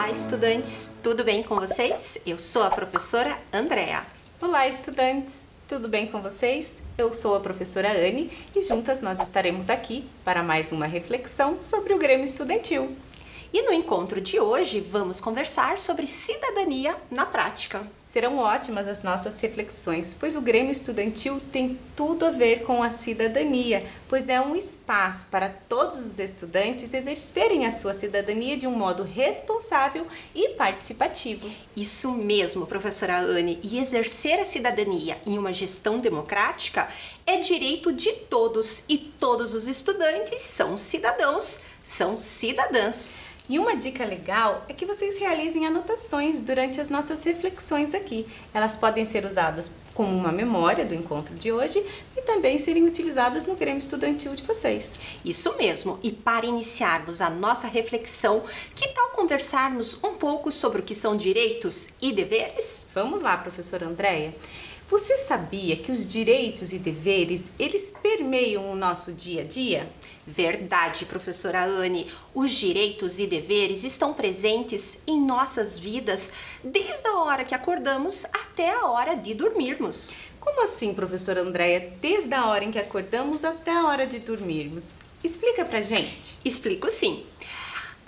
Olá, estudantes! Tudo bem com vocês? Eu sou a professora Andrea. Olá, estudantes! Tudo bem com vocês? Eu sou a professora Anne e juntas nós estaremos aqui para mais uma reflexão sobre o Grêmio Estudantil. E no encontro de hoje vamos conversar sobre cidadania na prática. Serão ótimas as nossas reflexões, pois o Grêmio Estudantil tem tudo a ver com a cidadania, pois é um espaço para todos os estudantes exercerem a sua cidadania de um modo responsável e participativo. Isso mesmo, professora Anne, e exercer a cidadania em uma gestão democrática é direito de todos e todos os estudantes são cidadãos, são cidadãs. E uma dica legal é que vocês realizem anotações durante as nossas reflexões aqui. Elas podem ser usadas como uma memória do encontro de hoje e também serem utilizadas no Grêmio Estudantil de vocês. Isso mesmo, e para iniciarmos a nossa reflexão, que tal conversarmos um pouco sobre o que são direitos e deveres? Vamos lá, professora Andrea. Você sabia que os direitos e deveres, eles permeiam o nosso dia a dia? Verdade, professora Anne. Os direitos e deveres estão presentes em nossas vidas desde a hora que acordamos até a hora de dormirmos. Como assim, professora Andrea? Desde a hora em que acordamos até a hora de dormirmos? Explica pra gente. Explico sim.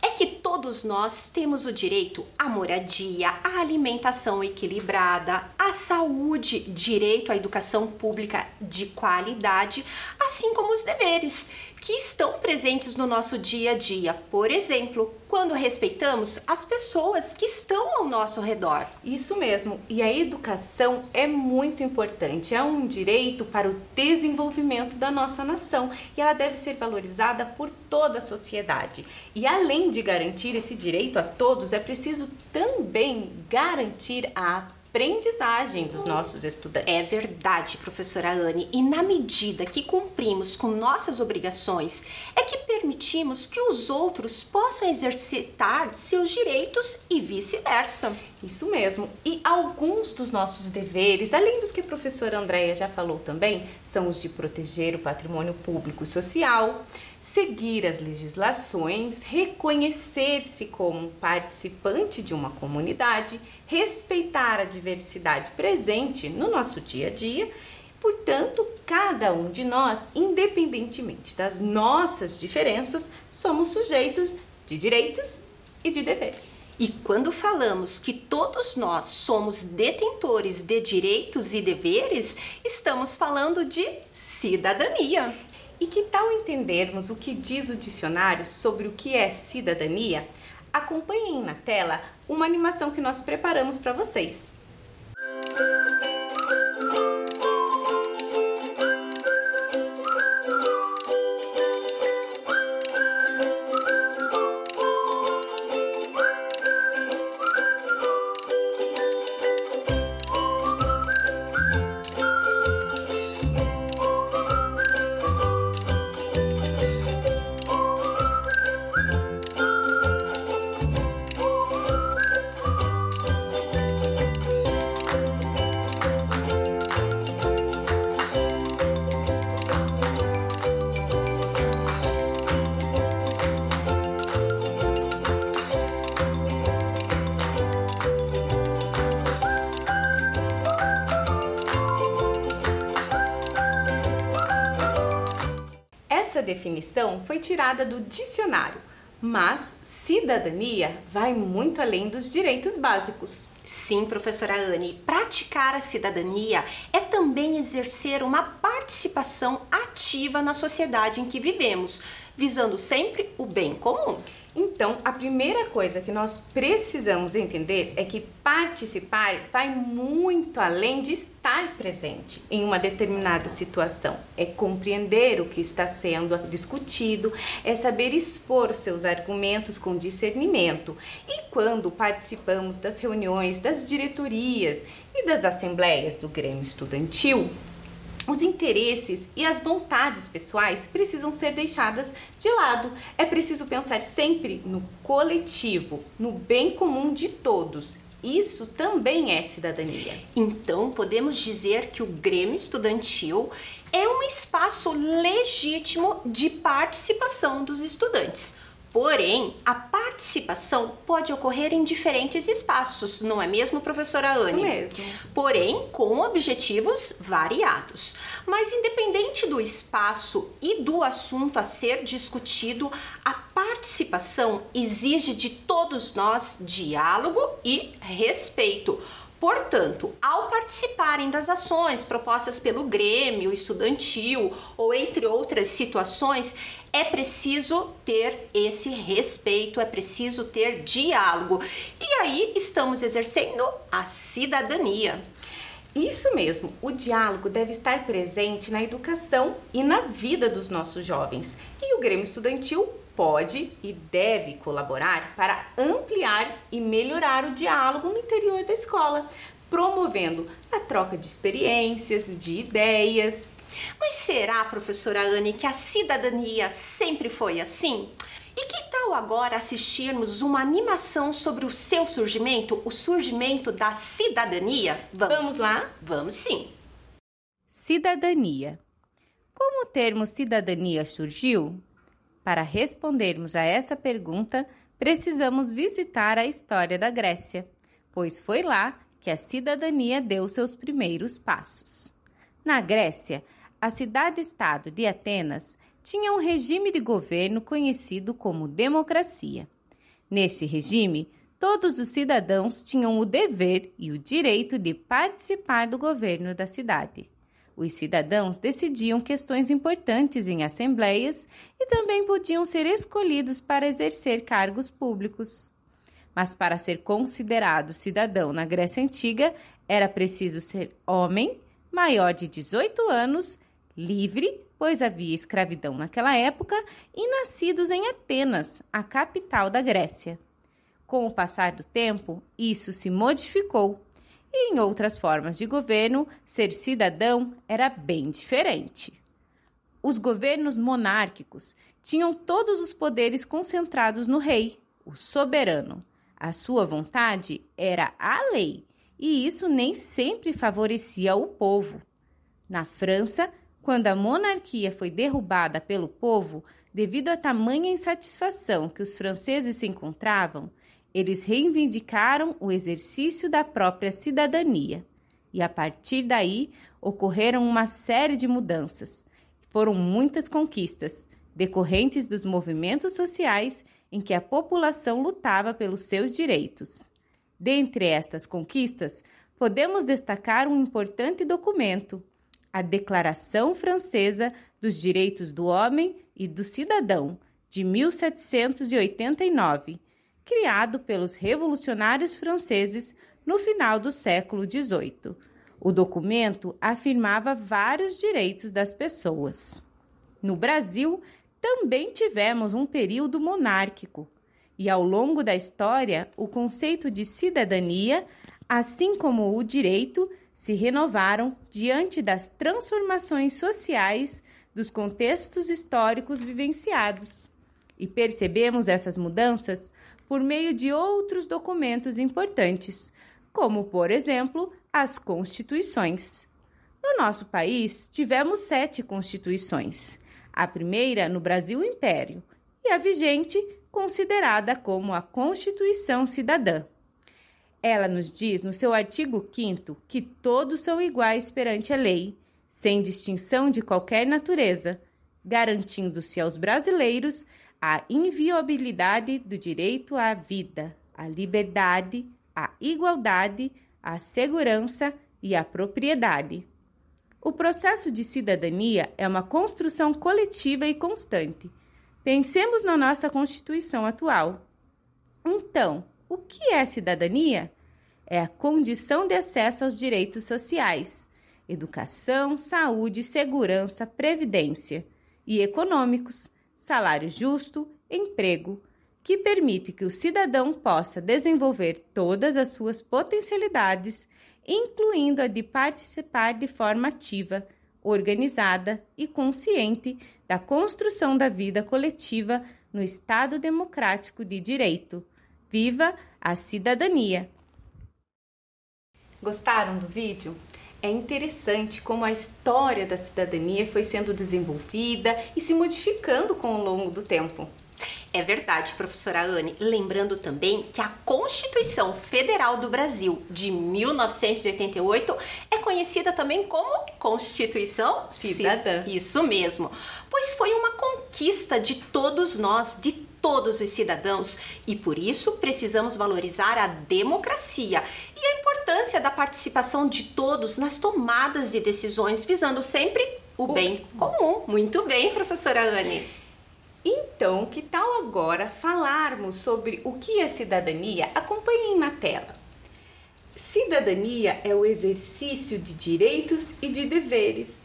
É que todos nós temos o direito à moradia, à alimentação equilibrada, à saúde, direito à educação pública de qualidade, assim como os deveres, que estão presentes no nosso dia a dia. Por exemplo, quando respeitamos as pessoas que estão ao nosso redor. Isso mesmo, e a educação é muito importante, é um direito para o desenvolvimento da nossa nação e ela deve ser valorizada por toda a sociedade. E além de garantir esse direito a todos, é preciso também garantir a aprendizagem dos nossos estudantes. É verdade, professora Anne, e na medida que cumprimos com nossas obrigações, é que permitimos que os outros possam exercitar seus direitos e vice-versa. Isso mesmo, e alguns dos nossos deveres, além dos que a professora Andrea já falou também, são os de proteger o patrimônio público e social, seguir as legislações, reconhecer-se como participante de uma comunidade, respeitar a diversidade presente no nosso dia a dia. Portanto, cada um de nós, independentemente das nossas diferenças, somos sujeitos de direitos e de deveres. E quando falamos que todos nós somos detentores de direitos e deveres, estamos falando de cidadania. E que tal entendermos o que diz o dicionário sobre o que é cidadania? Acompanhem na tela uma animação que nós preparamos para vocês. Essa definição foi tirada do dicionário, mas cidadania vai muito além dos direitos básicos. Sim, professora Anne, praticar a cidadania é também exercer uma participação ativa na sociedade em que vivemos, visando sempre o bem comum. Então, a primeira coisa que nós precisamos entender é que participar vai muito além de estar presente em uma determinada situação. É compreender o que está sendo discutido, é saber expor os seus argumentos com discernimento. E quando participamos das reuniões, das diretorias e das assembleias do Grêmio Estudantil, os interesses e as vontades pessoais precisam ser deixadas de lado. É preciso pensar sempre no coletivo, no bem comum de todos. Isso também é cidadania. Então, podemos dizer que o Grêmio Estudantil é um espaço legítimo de participação dos estudantes. Porém, a participação pode ocorrer em diferentes espaços, não é mesmo, professora Anne? Isso mesmo. Porém, com objetivos variados. Mas independente do espaço e do assunto a ser discutido, a participação exige de todos nós diálogo e respeito. Portanto, ao participarem das ações propostas pelo Grêmio estudantil ou entre outras situações, é preciso ter esse respeito, é preciso ter diálogo. E aí estamos exercendo a cidadania. Isso mesmo, o diálogo deve estar presente na educação e na vida dos nossos jovens. E o Grêmio Estudantil pode e deve colaborar para ampliar e melhorar o diálogo no interior da escola, promovendo a troca de experiências, de ideias. Mas será, professora Anne, que a cidadania sempre foi assim? E que tal agora assistirmos uma animação sobre o seu surgimento, o surgimento da cidadania? Vamos lá? Vamos sim! Cidadania. Como o termo cidadania surgiu? Para respondermos a essa pergunta, precisamos visitar a história da Grécia, pois foi lá que a cidadania deu seus primeiros passos. Na Grécia, a cidade-estado de Atenas tinha um regime de governo conhecido como democracia. Nesse regime, todos os cidadãos tinham o dever e o direito de participar do governo da cidade. Os cidadãos decidiam questões importantes em assembleias e também podiam ser escolhidos para exercer cargos públicos. Mas para ser considerado cidadão na Grécia Antiga, era preciso ser homem, maior de 18 anos, livre, pois havia escravidão naquela época, e nascidos em Atenas, a capital da Grécia. Com o passar do tempo, isso se modificou. E em outras formas de governo, ser cidadão era bem diferente. Os governos monárquicos tinham todos os poderes concentrados no rei, o soberano. A sua vontade era a lei, e isso nem sempre favorecia o povo. Na França, quando a monarquia foi derrubada pelo povo, devido à tamanha insatisfação que os franceses se encontravam, eles reivindicaram o exercício da própria cidadania. E a partir daí, ocorreram uma série de mudanças. Foram muitas conquistas, decorrentes dos movimentos sociais em que a população lutava pelos seus direitos. Dentre estas conquistas, podemos destacar um importante documento, a Declaração Francesa dos Direitos do Homem e do Cidadão, de 1789, criado pelos revolucionários franceses no final do século XVIII. O documento afirmava vários direitos das pessoas. No Brasil, também tivemos um período monárquico, e ao longo da história, o conceito de cidadania, assim como o direito, se renovaram diante das transformações sociais dos contextos históricos vivenciados. E percebemos essas mudanças por meio de outros documentos importantes, como, por exemplo, as constituições. No nosso país, tivemos 7 constituições. A primeira no Brasil Império e a vigente considerada como a Constituição Cidadã. Ela nos diz no seu artigo 5º que todos são iguais perante a lei, sem distinção de qualquer natureza, garantindo-se aos brasileiros a inviolabilidade do direito à vida, à liberdade, à igualdade, à segurança e à propriedade. O processo de cidadania é uma construção coletiva e constante. Pensemos na nossa Constituição atual. Então, o que é cidadania? É a condição de acesso aos direitos sociais, educação, saúde, segurança, previdência, e econômicos, salário justo, emprego, que permite que o cidadão possa desenvolver todas as suas potencialidades, incluindo a de participar de forma ativa, organizada e consciente da construção da vida coletiva no Estado democrático de direito. Viva a cidadania! Gostaram do vídeo? É interessante como a história da cidadania foi sendo desenvolvida e se modificando com o longo do tempo. É verdade, professora Anne. Lembrando também que a Constituição Federal do Brasil de 1988 é conhecida também como Constituição Cidadã. Isso mesmo, pois foi uma conquista de todos nós, de todos os cidadãos, e por isso precisamos valorizar a democracia e a importância da participação de todos nas tomadas de decisões, visando sempre o bem comum. Muito bem, professora Anne. Então, que tal agora falarmos sobre o que é cidadania? Acompanhem na tela. Cidadania é o exercício de direitos e de deveres.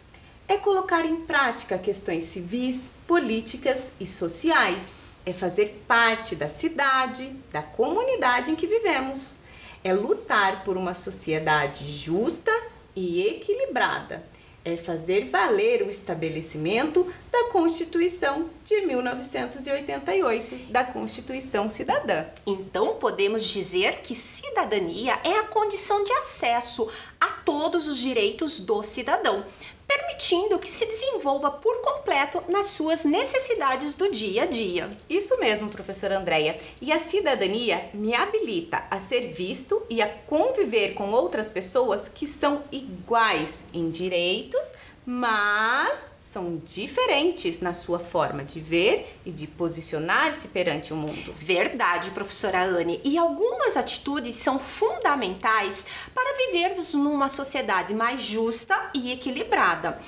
É colocar em prática questões civis, políticas e sociais. É fazer parte da cidade, da comunidade em que vivemos. É lutar por uma sociedade justa e equilibrada. É fazer valer o estabelecimento da Constituição de 1988, da Constituição Cidadã. Então, podemos dizer que cidadania é a condição de acesso a todos os direitos do cidadão, permitindo que se desenvolva por completo nas suas necessidades do dia a dia. Isso mesmo, professora Andréia. E a cidadania me habilita a ser visto e a conviver com outras pessoas que são iguais em direitos, mas são diferentes na sua forma de ver e de posicionar-se perante o mundo. Verdade, professora Anne. E algumas atitudes são fundamentais para vivermos numa sociedade mais justa e equilibrada.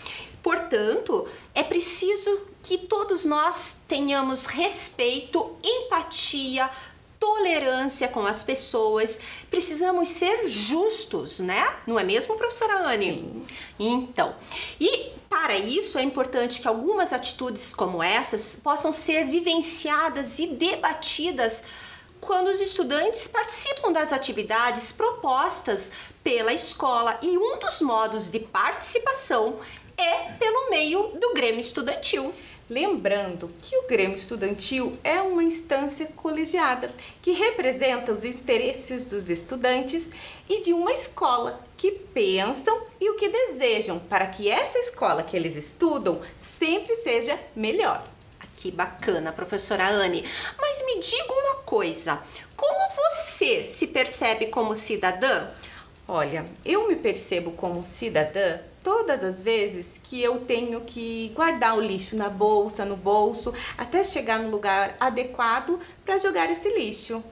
Portanto, é preciso que todos nós tenhamos respeito, empatia, tolerância com as pessoas. Precisamos ser justos, né? Não é mesmo, professora Anne? Sim. Então, e para isso é importante que algumas atitudes como essas possam ser vivenciadas e debatidas quando os estudantes participam das atividades propostas pela escola. E um dos modos de participação é pelo meio do Grêmio Estudantil. Lembrando que o Grêmio Estudantil é uma instância colegiada que representa os interesses dos estudantes e de uma escola que pensam e o que desejam para que essa escola que eles estudam sempre seja melhor. Que bacana, professora Anne. Mas me diga uma coisa, como você se percebe como cidadã? Olha, eu me percebo como cidadã todas as vezes que eu tenho que guardar o lixo na bolsa, no bolso, até chegar no lugar adequado para jogar esse lixo.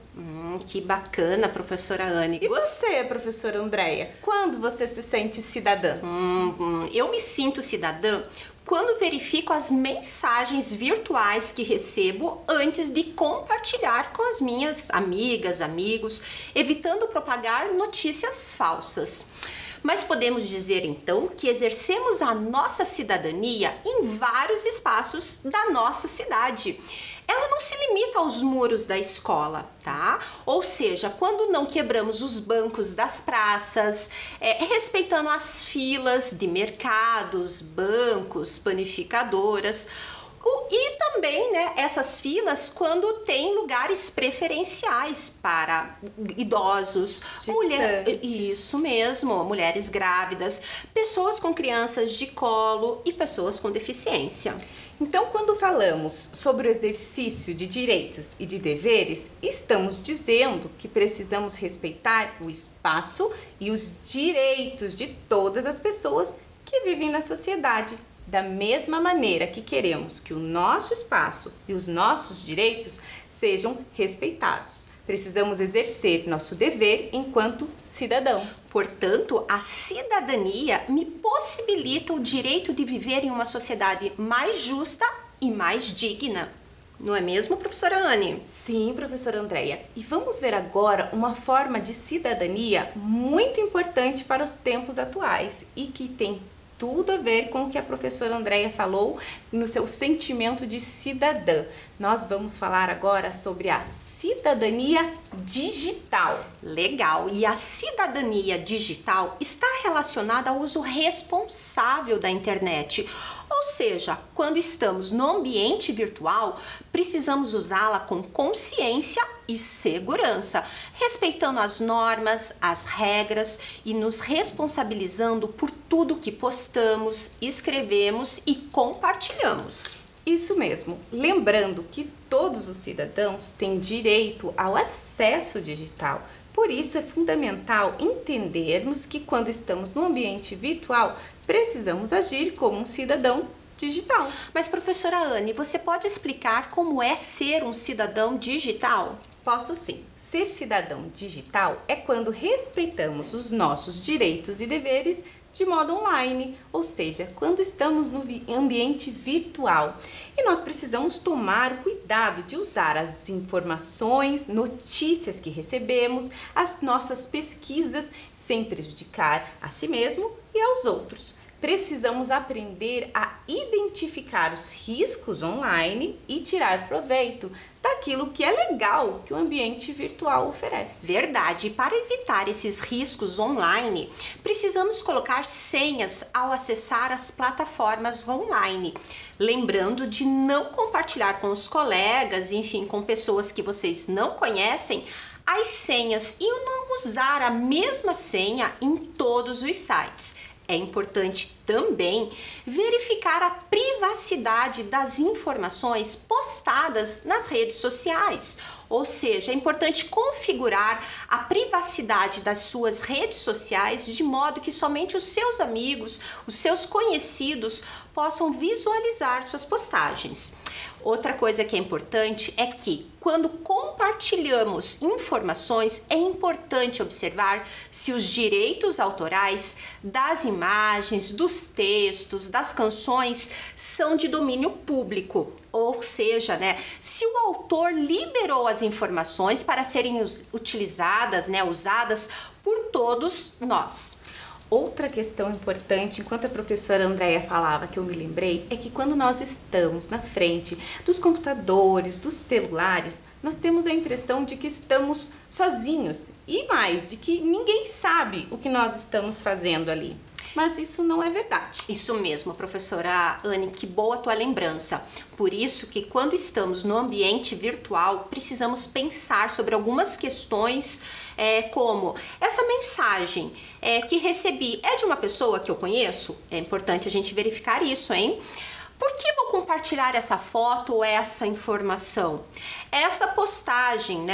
Que bacana, professora Anne. E você, professora Andréia, quando você se sente cidadã? Eu me sinto cidadã quando verifico as mensagens virtuais que recebo antes de compartilhar com as minhas amigas, amigos, evitando propagar notícias falsas. Mas podemos dizer então que exercemos a nossa cidadania em vários espaços da nossa cidade. Ela não se limita aos muros da escola, tá? Ou seja, quando não quebramos os bancos das praças, respeitando as filas de mercados, bancos, panificadoras, e também, né, essas filas quando tem lugares preferenciais para idosos, isso mesmo, mulheres grávidas, pessoas com crianças de colo e pessoas com deficiência. Então, quando falamos sobre o exercício de direitos e de deveres, estamos dizendo que precisamos respeitar o espaço e os direitos de todas as pessoas que vivem na sociedade. Da mesma maneira que queremos que o nosso espaço e os nossos direitos sejam respeitados. Precisamos exercer nosso dever enquanto cidadão. Portanto, a cidadania me possibilita o direito de viver em uma sociedade mais justa e mais digna. Não é mesmo, professora Anne? Sim, professora Andréia. E vamos ver agora uma forma de cidadania muito importante para os tempos atuais e que tem tudo a ver com o que a professora Andréia falou no seu sentimento de cidadã. Nós vamos falar agora sobre a cidadania digital. Legal! E a cidadania digital está relacionada ao uso responsável da internet. Ou seja, quando estamos no ambiente virtual, precisamos usá-la com consciência e segurança, respeitando as normas, as regras e nos responsabilizando por tudo que postamos, escrevemos e compartilhamos. Isso mesmo, lembrando que todos os cidadãos têm direito ao acesso digital. Por isso é fundamental entendermos que quando estamos no ambiente virtual, precisamos agir como um cidadão digital. Mas, professora Anne, você pode explicar como é ser um cidadão digital? Posso sim. Ser cidadão digital é quando respeitamos os nossos direitos e deveres de modo online, ou seja, quando estamos no ambiente virtual. E nós precisamos tomar o cuidado de usar as informações, notícias que recebemos, as nossas pesquisas, sem prejudicar a si mesmo e aos outros. Precisamos aprender a identificar os riscos online e tirar proveito daquilo que é legal que o ambiente virtual oferece. Verdade, e para evitar esses riscos online, precisamos colocar senhas ao acessar as plataformas online. Lembrando de não compartilhar com os colegas, enfim, com pessoas que vocês não conhecem, as senhas e não usar a mesma senha em todos os sites. É importante também verificar a privacidade das informações postadas nas redes sociais. Ou seja, é importante configurar a privacidade das suas redes sociais de modo que somente os seus amigos, os seus conhecidos possam visualizar suas postagens. Outra coisa que é importante é que, quando compartilhamos informações, é importante observar se os direitos autorais das imagens, dos textos, das canções são de domínio público. Ou seja, se o autor liberou as informações para serem utilizadas, usadas por todos nós. Outra questão importante, enquanto a professora Andréia falava, que eu me lembrei, é que quando nós estamos na frente dos computadores, dos celulares, nós temos a impressão de que estamos sozinhos e mais, de que ninguém sabe o que nós estamos fazendo ali. Mas isso não é verdade. Isso mesmo, professora Anne, que boa a tua lembrança. Por isso que quando estamos no ambiente virtual, precisamos pensar sobre algumas questões, como essa mensagem que recebi é de uma pessoa que eu conheço? É importante a gente verificar isso, hein? Por que vou compartilhar essa foto ou essa informação? Essa postagem,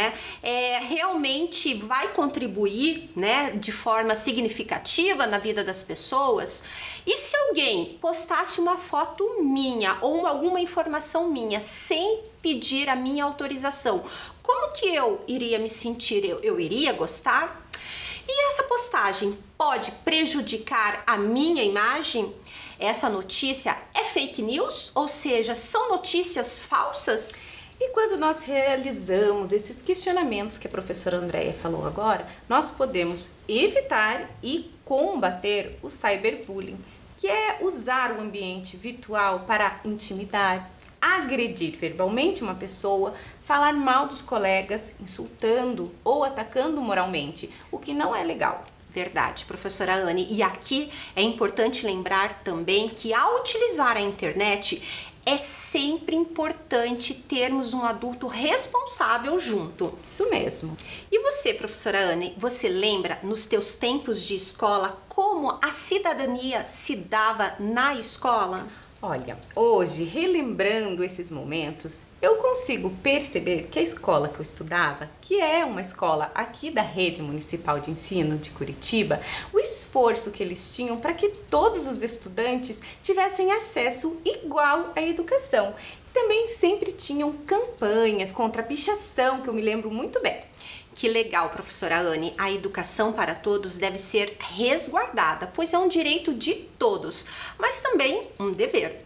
realmente vai contribuir, de forma significativa na vida das pessoas? E se alguém postasse uma foto minha ou alguma informação minha sem pedir a minha autorização, como que eu iria me sentir? Eu iria gostar? E essa postagem pode prejudicar a minha imagem? Essa notícia é fake news? Ou seja, são notícias falsas? E quando nós realizamos esses questionamentos que a professora Andréia falou agora, nós podemos evitar e combater o cyberbullying, que é usar o ambiente virtual para intimidar, agredir verbalmente uma pessoa, falar mal dos colegas, insultando ou atacando moralmente, o que não é legal. Verdade, professora Anne. E aqui é importante lembrar também que ao utilizar a internet é sempre importante termos um adulto responsável junto. Isso mesmo. E você, professora Anne, você lembra nos teus tempos de escola como a cidadania se dava na escola? Olha, hoje, relembrando esses momentos, eu consigo perceber que a escola que eu estudava, que é uma escola aqui da Rede Municipal de Ensino de Curitiba, o esforço que eles tinham para que todos os estudantes tivessem acesso igual à educação. E também sempre tinham campanhas contra a pichação, que eu me lembro muito bem. Que legal, professora Anne. A educação para todos deve ser resguardada, pois é um direito de todos, mas também um dever.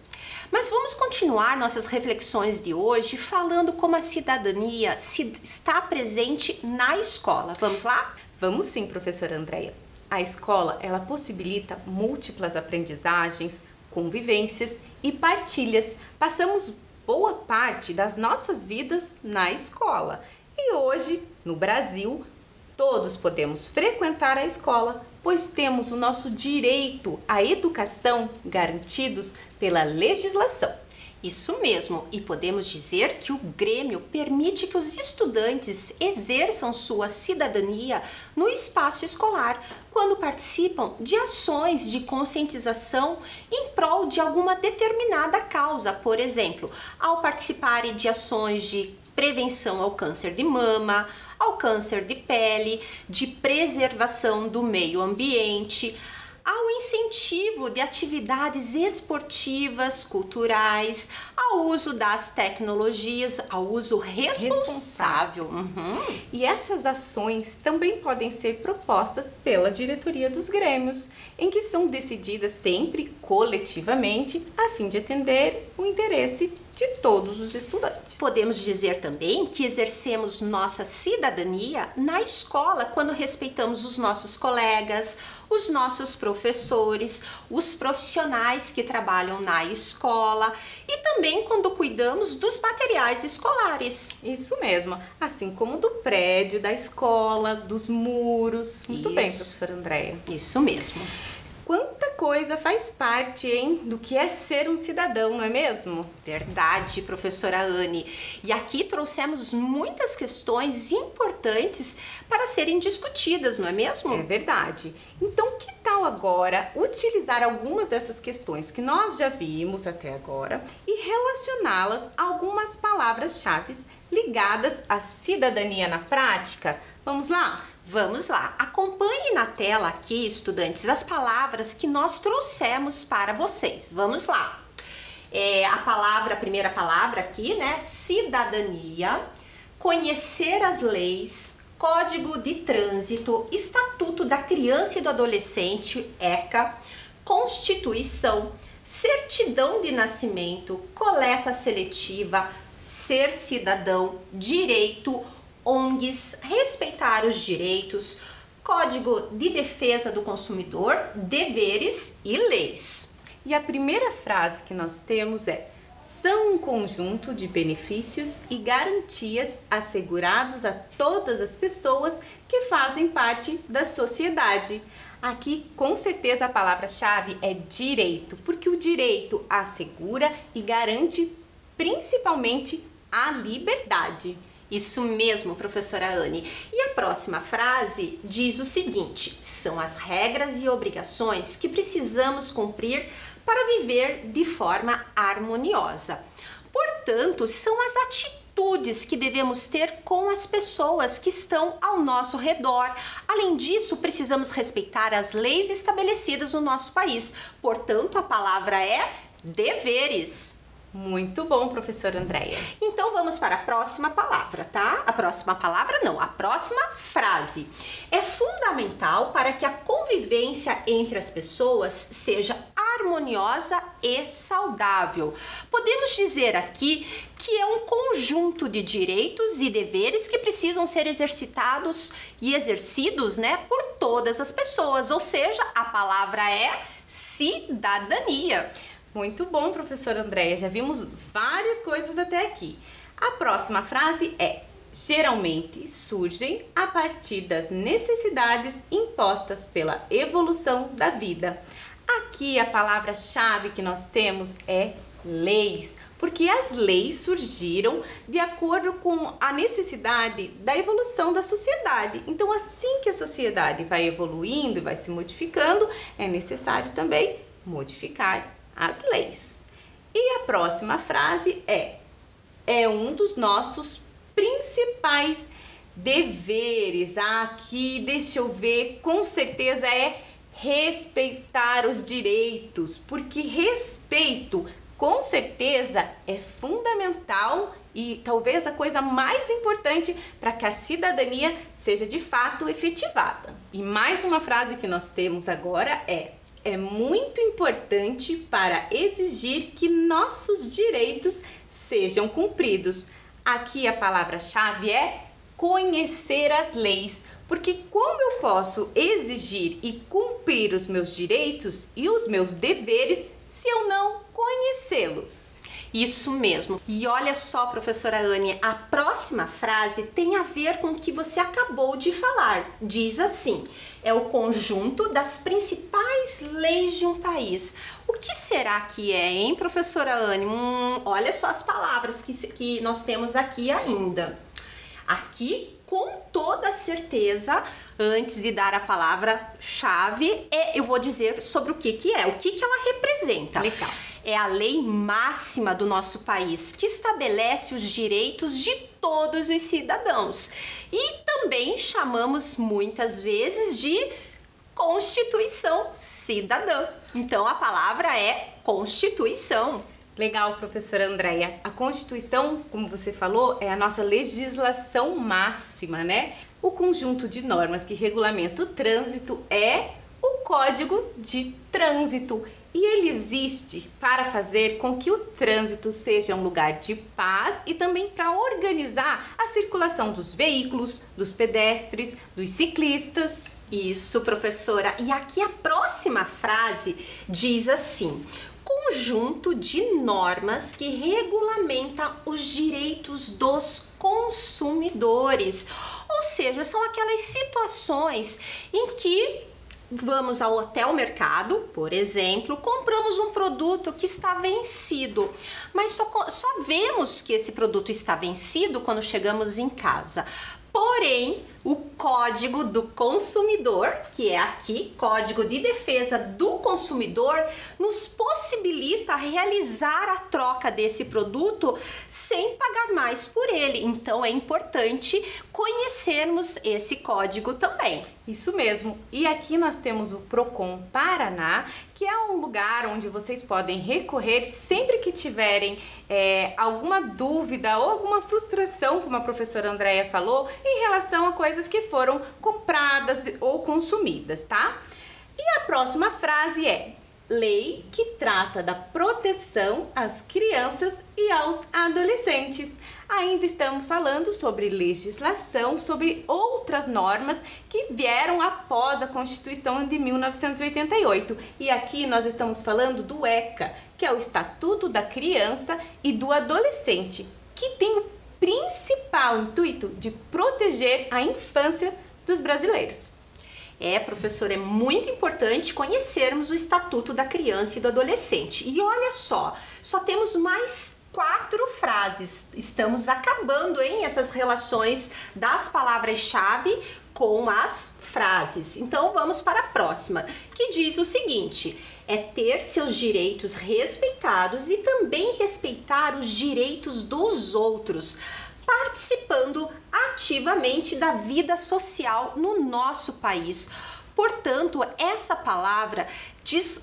Mas vamos continuar nossas reflexões de hoje falando como a cidadania está presente na escola. Vamos lá? Vamos sim, professora Andréia. A escola, ela possibilita múltiplas aprendizagens, convivências e partilhas. Passamos boa parte das nossas vidas na escola. E hoje, no Brasil, todos podemos frequentar a escola, pois temos o nosso direito à educação garantidos pela legislação. Isso mesmo, e podemos dizer que o Grêmio permite que os estudantes exerçam sua cidadania no espaço escolar, quando participam de ações de conscientização em prol de alguma determinada causa, por exemplo, ao participarem de ações de prevenção ao câncer de mama, ao câncer de pele, de preservação do meio ambiente, ao incentivo de atividades esportivas, culturais, ao uso das tecnologias, ao uso responsável. E essas ações também podem ser propostas pela diretoria dos grêmios, em que são decididas sempre coletivamente, a fim de atender o interesse de todos os estudantes. Podemos dizer também que exercemos nossa cidadania na escola quando respeitamos os nossos colegas, os nossos professores, os profissionais que trabalham na escola e também quando cuidamos dos materiais escolares. Isso mesmo, assim como do prédio, da escola, dos muros. Muito bem, professora Andréia. Isso mesmo. Quanta coisa faz parte, hein, do que é ser um cidadão, não é mesmo? Verdade, professora Anne. E aqui trouxemos muitas questões importantes para serem discutidas, não é mesmo? É verdade. Então, que tal agora utilizar algumas dessas questões que nós já vimos até agora e relacioná-las a algumas palavras-chave ligadas à cidadania na prática? Vamos lá? Vamos lá, acompanhe na tela aqui, estudantes, as palavras que nós trouxemos para vocês. Vamos lá. A primeira palavra aqui, né? Cidadania, conhecer as leis, Código de Trânsito, Estatuto da Criança e do Adolescente, ECA, Constituição, certidão de nascimento, coleta seletiva, ser cidadão, direito, ONGs, respeitar os direitos, Código de Defesa do Consumidor, deveres e leis. E a primeira frase que nós temos é: são um conjunto de benefícios e garantias assegurados a todas as pessoas que fazem parte da sociedade. Aqui, com certeza, a palavra-chave é direito, porque o direito assegura e garante principalmente a liberdade. Isso mesmo, professora Anne. E a próxima frase diz o seguinte: são as regras e obrigações que precisamos cumprir para viver de forma harmoniosa. Portanto, são as atitudes que devemos ter com as pessoas que estão ao nosso redor. Além disso, precisamos respeitar as leis estabelecidas no nosso país. Portanto, a palavra é deveres. Muito bom, professora Andréia. Então vamos para a próxima palavra, tá? A próxima palavra não, a próxima frase. É fundamental para que a convivência entre as pessoas seja harmoniosa e saudável. Podemos dizer aqui que é um conjunto de direitos e deveres que precisam ser exercitados e exercidos, né, por todas as pessoas, ou seja, a palavra é cidadania. Muito bom, professora Andréia. Já vimos várias coisas até aqui. A próxima frase é: geralmente surgem a partir das necessidades impostas pela evolução da vida. Aqui a palavra-chave que nós temos é leis, porque as leis surgiram de acordo com a necessidade da evolução da sociedade. Então, assim que a sociedade vai evoluindo e vai se modificando, é necessário também modificar as leis. E a próxima frase é um dos nossos principais deveres. Aqui, deixa eu ver, com certeza é respeitar os direitos, porque respeito, com certeza, é fundamental e talvez a coisa mais importante para que a cidadania seja de fato efetivada. E mais uma frase que nós temos agora é muito importante para exigir que nossos direitos sejam cumpridos. Aqui a palavra-chave é conhecer as leis, porque como eu posso exigir e cumprir os meus direitos e os meus deveres se eu não conhecê-los? Isso mesmo. E olha só, professora Anne, a próxima frase tem a ver com o que você acabou de falar. Diz assim: é o conjunto das principais leis de um país. O que será que é, hein, professora Anne? Olha só as palavras que nós temos aqui ainda. Aqui, com toda certeza, antes de dar a palavra-chave, eu vou dizer sobre o que é, o que ela representa. Legal. É a lei máxima do nosso país, que estabelece os direitos de todos os cidadãos. E também chamamos muitas vezes de Constituição Cidadã. Então a palavra é Constituição. Legal, professora Andréia. A Constituição, como você falou, é a nossa legislação máxima, né? O conjunto de normas que regulamenta o trânsito é o Código de Trânsito. E ele existe para fazer com que o trânsito seja um lugar de paz e também para organizar a circulação dos veículos, dos pedestres, dos ciclistas. Isso, professora. E aqui a próxima frase diz assim: conjunto de normas que regulamenta os direitos dos consumidores. Ou seja, são aquelas situações em que vamos até o mercado, por exemplo, compramos um produto que está vencido, mas só vemos que esse produto está vencido quando chegamos em casa. Porém, o Código do Consumidor, que é aqui, Código de Defesa do Consumidor, nos possibilita realizar a troca desse produto sem pagar mais por ele. Então, é importante conhecermos esse código também. Isso mesmo. E aqui nós temos o Procon Paraná, que é um lugar onde vocês podem recorrer sempre que tiverem alguma dúvida ou alguma frustração, como a professora Andréia falou, em relação a coisas que foram compradas ou consumidas, tá? E a próxima frase é: lei que trata da proteção às crianças e aos adolescentes. Ainda estamos falando sobre legislação, sobre outras normas que vieram após a Constituição de 1988. E aqui nós estamos falando do ECA, que é o Estatuto da Criança e do Adolescente, que tem o principal intuito de proteger a infância dos brasileiros. Professor, é muito importante conhecermos o Estatuto da Criança e do Adolescente. E olha só temos mais 4 frases. Estamos acabando, hein, essas relações das palavras-chave com as frases. Então, vamos para a próxima, que diz o seguinte: é ter seus direitos respeitados e também respeitar os direitos dos outros, participando ativamente da vida social no nosso país. Portanto, essa palavra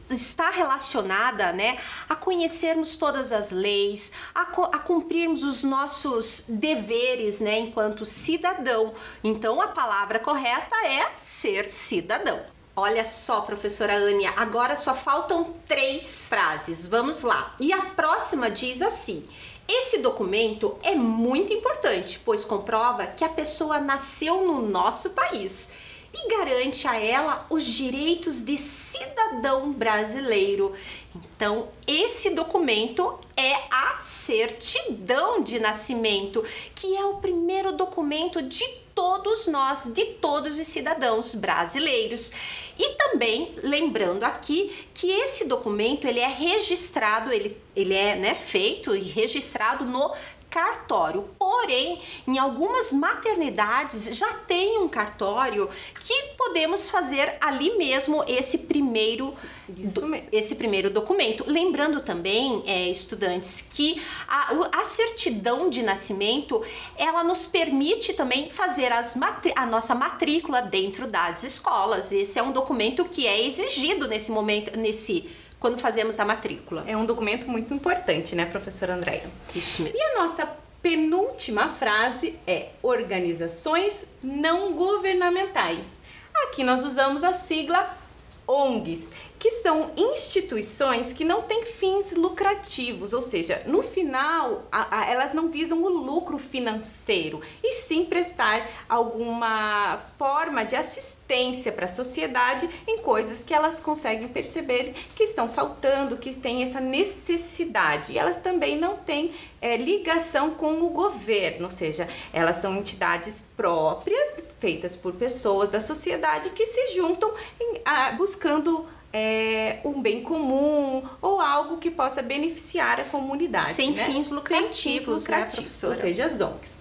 está relacionada, né, a conhecermos todas as leis, a cumprirmos os nossos deveres, né, enquanto cidadão. Então, a palavra correta é ser cidadão. Olha só, professora Ania, agora só faltam 3 frases. Vamos lá. E a próxima diz assim: esse documento é muito importante, pois comprova que a pessoa nasceu no nosso país e garante a ela os direitos de cidadão brasileiro. Então, esse documento é a certidão de nascimento, que é o primeiro documento de todos nós, de todos os cidadãos brasileiros. E também lembrando aqui que esse documento ele é registrado, ele é, né, feito e registrado no cartório. Porém, em algumas maternidades já tem um cartório que podemos fazer ali mesmo esse primeiro documento. Lembrando também, estudantes, que a certidão de nascimento ela nos permite também fazer a nossa matrícula dentro das escolas. Esse é um documento que é exigido nesse momento, quando fazemos a matrícula. É um documento muito importante, né, professora Andréia? Isso mesmo. E a nossa penúltima frase é organizações não governamentais. Aqui nós usamos a sigla ONGs, que são instituições que não têm fins lucrativos, ou seja, no final elas não visam o lucro financeiro, e sim prestar alguma forma de assistência para a sociedade em coisas que elas conseguem perceber que estão faltando, que tem essa necessidade. E elas também não têm ligação com o governo, ou seja, elas são entidades próprias, feitas por pessoas da sociedade que se juntam buscando um bem comum ou algo que possa beneficiar a comunidade. Sem fins lucrativos, né, ou seja, as ONGs.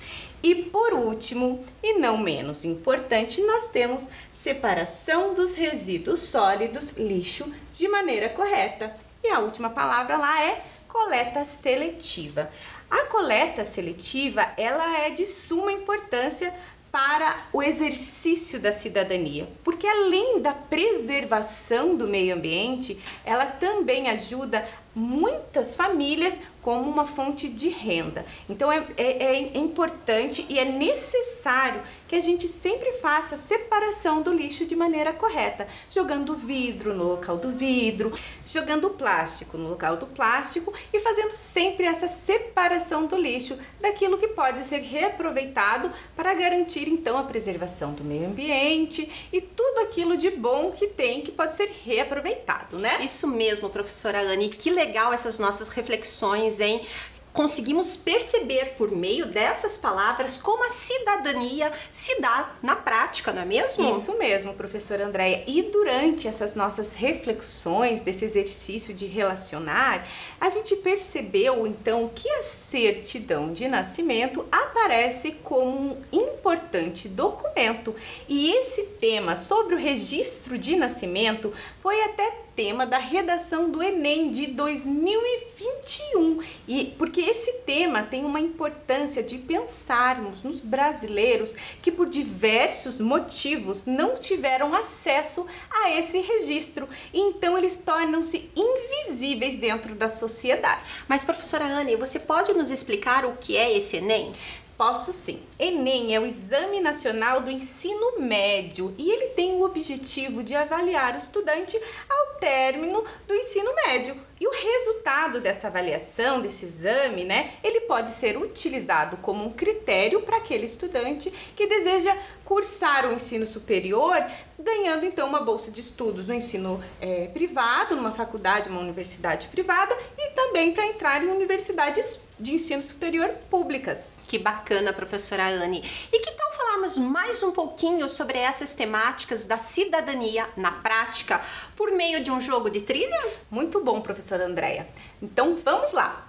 E por último, e não menos importante, nós temos separação dos resíduos sólidos, lixo, de maneira correta. E a última palavra lá é coleta seletiva. A coleta seletiva, ela é de suma importância para o exercício da cidadania, porque além da preservação do meio ambiente, ela também ajuda muitas famílias como uma fonte de renda. Então é importante e é necessário que a gente sempre faça a separação do lixo de maneira correta, jogando vidro no local do vidro, jogando plástico no local do plástico e fazendo sempre essa separação do lixo daquilo que pode ser reaproveitado para garantir então a preservação do meio ambiente e tudo aquilo de bom que tem que pode ser reaproveitado, né? Isso mesmo, professora Anne, que legal essas nossas reflexões, hein? Conseguimos perceber por meio dessas palavras como a cidadania se dá na prática, não é mesmo? Isso mesmo, professora Andréia. E durante essas nossas reflexões, desse exercício de relacionar, a gente percebeu então que a certidão de nascimento aparece como um importante documento. E esse tema sobre o registro de nascimento foi até tema da redação do Enem de 2021, e porque esse tema tem uma importância de pensarmos nos brasileiros que por diversos motivos não tiveram acesso a esse registro, e então eles tornam-se invisíveis dentro da sociedade. Mas professora Anne, você pode nos explicar o que é esse Enem? Posso sim. Enem é o Exame Nacional do Ensino Médio e ele tem o objetivo de avaliar o estudante ao término do ensino médio. E o resultado dessa avaliação, desse exame, né, ele pode ser utilizado como um critério para aquele estudante que deseja cursar o ensino superior, ganhando então uma bolsa de estudos no ensino privado, numa faculdade, uma universidade privada, e também para entrar em universidades de ensino superior públicas. Que bacana, professora Anne. E que tal falarmos mais um pouquinho sobre essas temáticas da cidadania na prática por meio de um jogo de trilha? Muito bom, professora Andréia. Então vamos lá.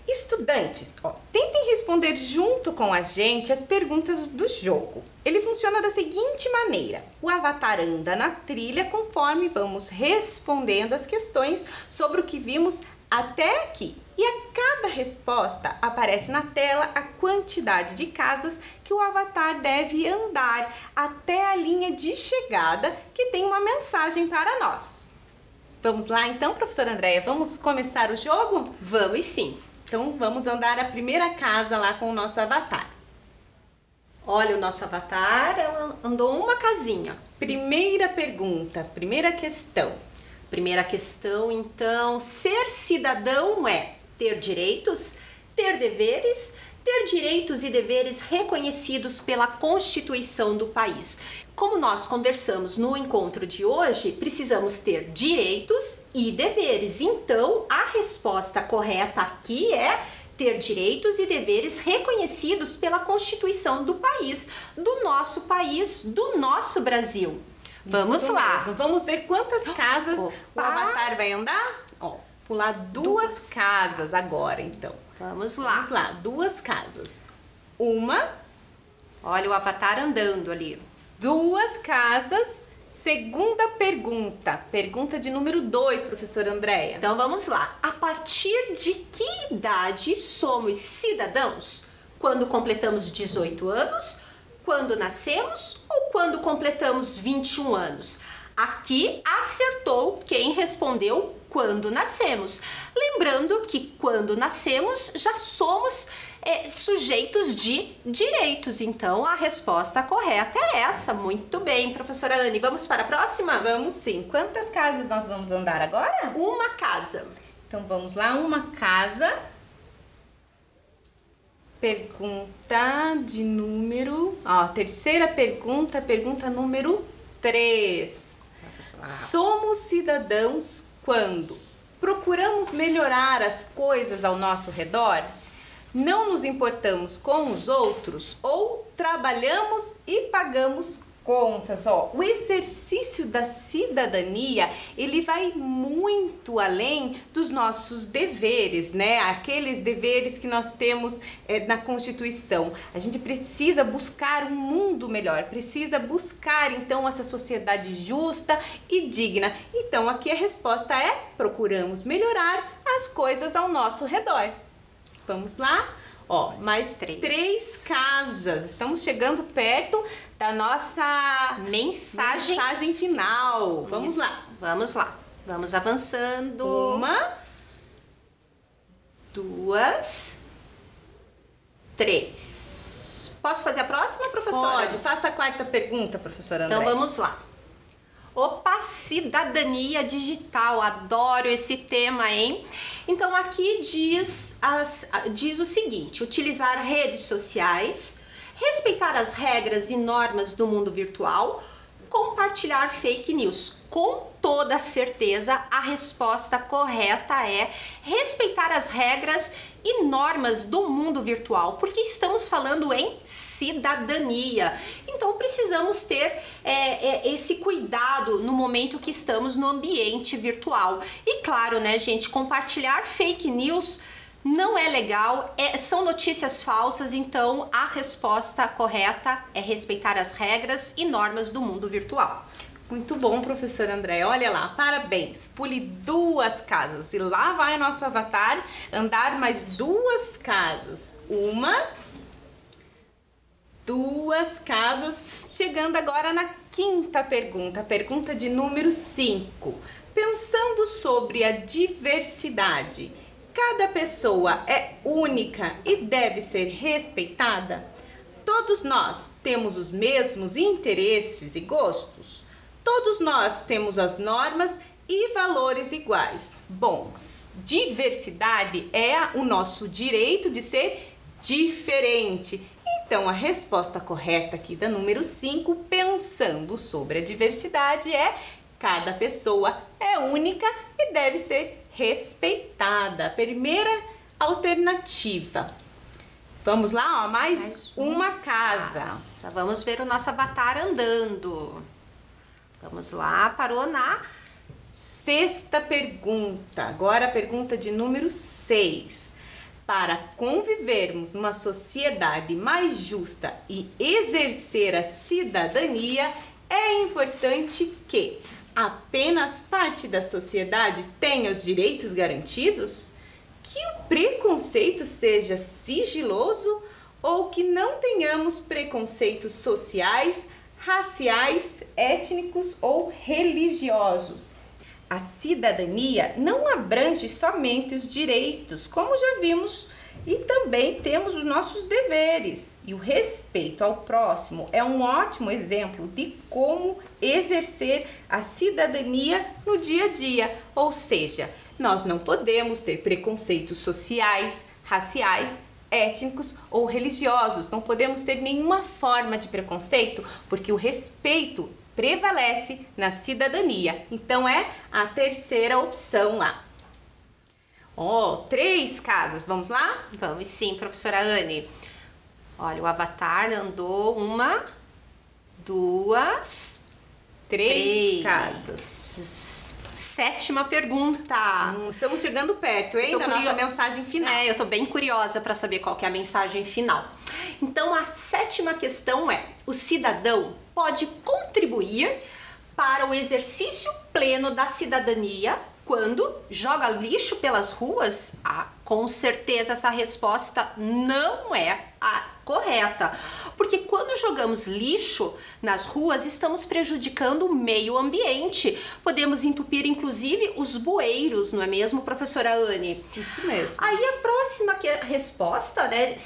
Estudantes, tentem responder junto com a gente as perguntas do jogo. Ele funciona da seguinte maneira: o avatar anda na trilha conforme vamos respondendo as questões sobre o que vimos até aqui. E a cada resposta aparece na tela a quantidade de casas que o avatar deve andar até a linha de chegada, que tem uma mensagem para nós. Vamos lá então, professora Andréia, vamos começar o jogo? Vamos sim. Então vamos andar a primeira casa lá com o nosso avatar. Olha, o nosso avatar, ela andou uma casinha. Primeira pergunta, primeira questão. Primeira questão, então, ser cidadão é ter direitos, ter deveres, ter direitos e deveres reconhecidos pela Constituição do país. Como nós conversamos no encontro de hoje, precisamos ter direitos e deveres. Então, a resposta correta aqui é ter direitos e deveres reconhecidos pela Constituição do país, do nosso Brasil. Vamos Isso lá. Mesmo. Vamos ver quantas casas o avatar vai andar? Pular duas casas agora, então. Vamos lá. Vamos lá, 2 casas. Uma. Olha o avatar andando ali. 2 casas. Segunda pergunta. Pergunta de número 2, professora Andréia. Então vamos lá. A partir de que idade somos cidadãos? Quando completamos 18 anos? Quando nascemos? Ou quando completamos 21 anos? Aqui acertou quem respondeu quando nascemos. Lembrando que quando nascemos já somos sujeitos de direitos. Então a resposta correta é essa. Muito bem, professora Anne. Vamos para a próxima? Vamos sim. Quantas casas nós vamos andar agora? Uma casa. Então vamos lá, uma casa. Pergunta de número... terceira pergunta, pergunta número 3. Somos cidadãos quando procuramos melhorar as coisas ao nosso redor? Não nos importamos com os outros ou trabalhamos e pagamos contas? O exercício da cidadania, ele vai muito além dos nossos deveres, né? Aqueles deveres que nós temos na Constituição. A gente precisa buscar um mundo melhor, precisa buscar então essa sociedade justa e digna. Então aqui a resposta é: procuramos melhorar as coisas ao nosso redor. Vamos lá? Mais 3 casas. Estamos chegando perto da nossa mensagem final. Vamos lá. Vamos lá. Vamos avançando. 1, 2, 3. Posso fazer a próxima, professora? Pode. Faça a 4ª pergunta, professora André. Então vamos lá. Opa, cidadania digital, adoro esse tema, hein? Então aqui diz o seguinte: utilizar redes sociais, respeitar as regras e normas do mundo virtual, compartilhar fake news. Com toda certeza, a resposta correta é respeitar as regras e normas do mundo virtual, porque estamos falando em cidadania. Então precisamos ter esse cuidado no momento que estamos no ambiente virtual. E claro, né, gente, compartilhar fake news não é legal, são notícias falsas, então a resposta correta é respeitar as regras e normas do mundo virtual. Muito bom, professora André. Olha lá, parabéns. Pule 2 casas. E lá vai nosso avatar andar mais 2 casas. 1, 2 casas. Chegando agora na 5ª pergunta. Pergunta de número 5. Pensando sobre a diversidade, cada pessoa é única e deve ser respeitada? Todos nós temos os mesmos interesses e gostos? Todos nós temos as normas e valores iguais. Bom, diversidade é o nosso direito de ser diferente. Então, a resposta correta aqui da número 5, pensando sobre a diversidade, é: cada pessoa é única e deve ser respeitada. Primeira alternativa. Vamos lá, mais uma casa. Vamos ver o nosso avatar andando. Vamos lá, parou na 6ª pergunta. Agora a pergunta de número 6. Para convivermos numa sociedade mais justa e exercer a cidadania, é importante que apenas parte da sociedade tenha os direitos garantidos, que o preconceito seja sigiloso ou que não tenhamos preconceitos sociais, raciais, étnicos ou religiosos. A cidadania não abrange somente os direitos, como já vimos, e também temos os nossos deveres. E o respeito ao próximo é um ótimo exemplo de como exercer a cidadania no dia a dia. Ou seja, nós não podemos ter preconceitos sociais, raciais, étnicos ou religiosos. Não podemos ter nenhuma forma de preconceito, porque o respeito prevalece na cidadania. Então é a 3ª opção lá. 3 casas, vamos lá? Vamos sim, professora Anne. Olha, o avatar andou 1, 2, 3 casas. 7ª pergunta. Estamos chegando perto, hein, da nossa mensagem final. Eu tô bem curiosa para saber qual que é a mensagem final. Então, a 7ª questão é: o cidadão pode contribuir para o exercício pleno da cidadania quando joga lixo pelas ruas? Com certeza essa resposta não é a correta. Porque quando jogamos lixo nas ruas, estamos prejudicando o meio ambiente. Podemos entupir, inclusive, os bueiros, não é mesmo, professora Anne? Isso mesmo. Aí a próxima resposta, né,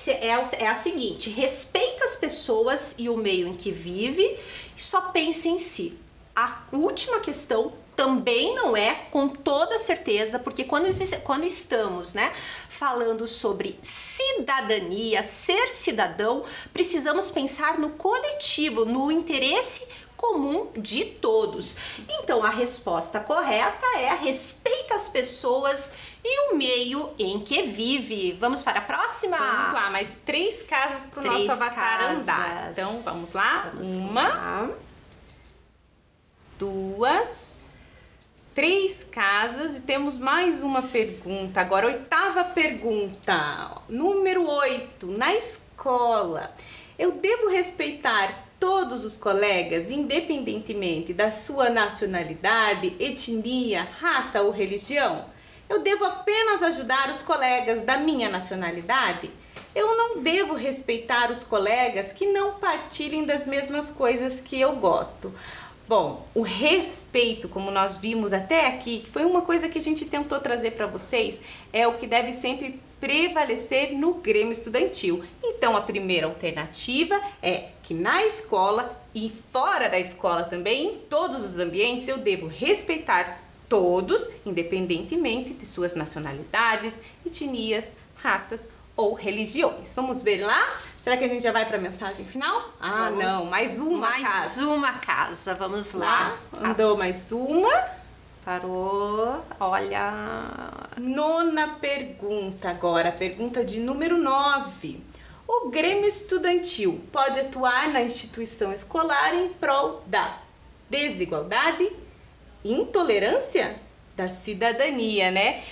é a seguinte: respeita as pessoas e o meio em que vive e só pensa em si. A última questão também não é com toda certeza, porque quando estamos, né, falando sobre cidadania, ser cidadão, precisamos pensar no coletivo, no interesse comum de todos. Então a resposta correta é: respeita as pessoas e o meio em que vive. Vamos para a próxima? Vamos lá, mais 3 casas para o nosso avatar andar. Então vamos lá. Uma, 2, 3 casas e temos mais uma pergunta. Agora, 8ª pergunta, número 8. Na escola, eu devo respeitar todos os colegas, independentemente da sua nacionalidade, etnia, raça ou religião? Eu devo apenas ajudar os colegas da minha nacionalidade? Eu não devo respeitar os colegas que não partilhem das mesmas coisas que eu gosto? Bom, o respeito, como nós vimos até aqui, que foi uma coisa que a gente tentou trazer para vocês, é o que deve sempre prevalecer no Grêmio Estudantil. Então, a primeira alternativa é que na escola e fora da escola também, em todos os ambientes, eu devo respeitar todos, independentemente de suas nacionalidades, etnias, raças ou religiões. Vamos ver lá? Será que a gente já vai para a mensagem final? Ah, vamos. Não, mais uma casa. Mais uma casa, vamos lá. Andou mais uma. Parou, olha. 9ª pergunta agora, pergunta de número 9. O Grêmio Estudantil pode atuar na instituição escolar em prol da desigualdade, intolerância, da cidadania, né?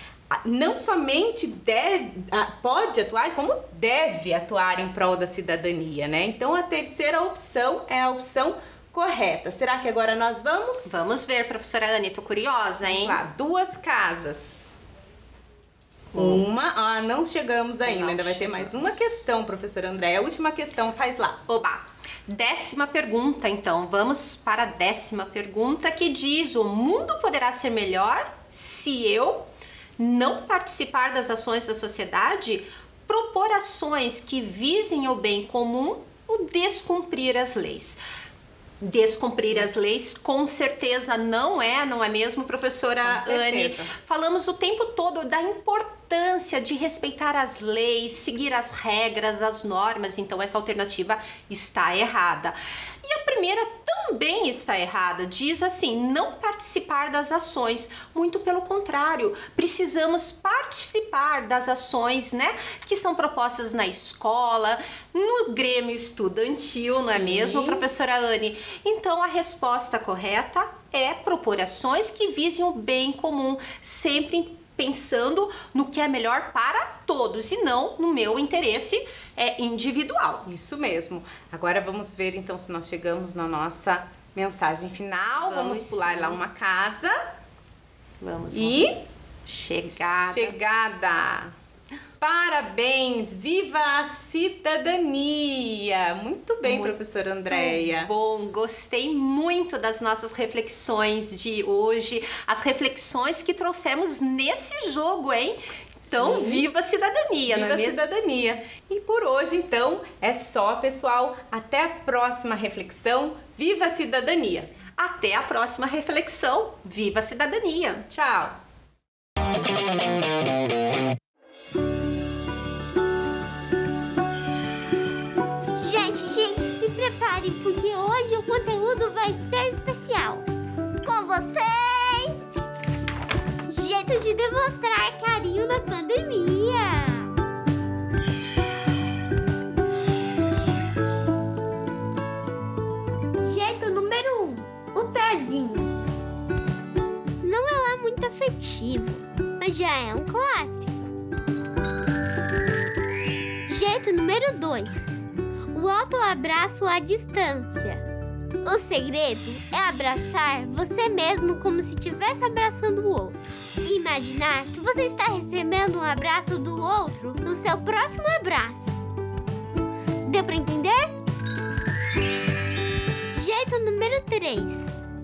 Não somente pode atuar, como deve atuar em prol da cidadania, né? Então a terceira opção é a opção correta. Será que agora nós vamos? Vamos ver, professora Anne, tô curiosa, hein? Vamos lá, 2 casas. Uma, não chegamos ainda vai ter mais uma questão, professora Andréia. A última questão, faz lá. Oba! 10ª pergunta, então. Vamos para a 10ª pergunta, que diz: o mundo poderá ser melhor se eu não participar das ações da sociedade, propor ações que visem o bem comum ou descumprir as leis? Descumprir as leis com certeza não é mesmo, professora Anne? Falamos o tempo todo da importância de respeitar as leis, seguir as regras, as normas, então essa alternativa está errada. E a primeira também está errada, diz assim: não participar das ações, muito pelo contrário, precisamos participar das ações, né, que são propostas na escola, no Grêmio Estudantil, não é mesmo, professora Anne? Então a resposta correta é propor ações que visem o bem comum, sempre pensando no que é melhor para todos e não no meu interesse individual. Isso mesmo. Agora vamos ver então se nós chegamos na nossa mensagem final. Vamos pular lá uma casa. Vamos e lá. Chegada. Parabéns! Viva a cidadania! Muito bem, professora Andréia. Bom, gostei muito das nossas reflexões de hoje, as reflexões que trouxemos nesse jogo, hein? Então, viva a cidadania, não é mesmo? Viva a cidadania! E por hoje, então, é só, pessoal. Até a próxima reflexão. Viva a cidadania! Até a próxima reflexão. Viva a cidadania! Tchau! Gente, se prepare, porque hoje o conteúdo vai ser especial. Com vocês, jeito de demonstrar carinho na pandemia. Jeito número 1, o pezinho. Não é lá muito afetivo, mas já é um clássico. Jeito número 2, o autoabraço à distância. O segredo é abraçar você mesmo como se estivesse abraçando o outro. E imaginar que você está recebendo um abraço do outro no seu próximo abraço. Deu pra entender? Jeito número 3.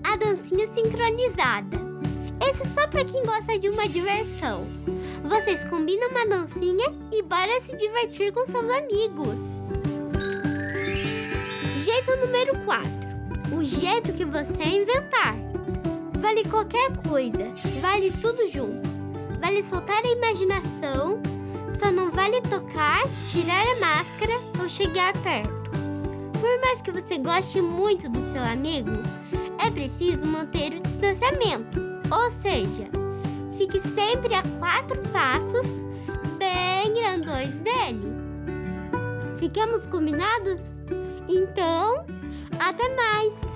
A dancinha sincronizada. Esse é só pra quem gosta de uma diversão. Vocês combinam uma dancinha e bora se divertir com seus amigos. Jeito número 4. O jeito que você inventar. Vale qualquer coisa, vale tudo junto. Vale soltar a imaginação, só não vale tocar, tirar a máscara ou chegar perto. Por mais que você goste muito do seu amigo, é preciso manter o distanciamento. Ou seja, fique sempre a 4 passos bem grandões dele. Ficamos combinados? Então, até mais!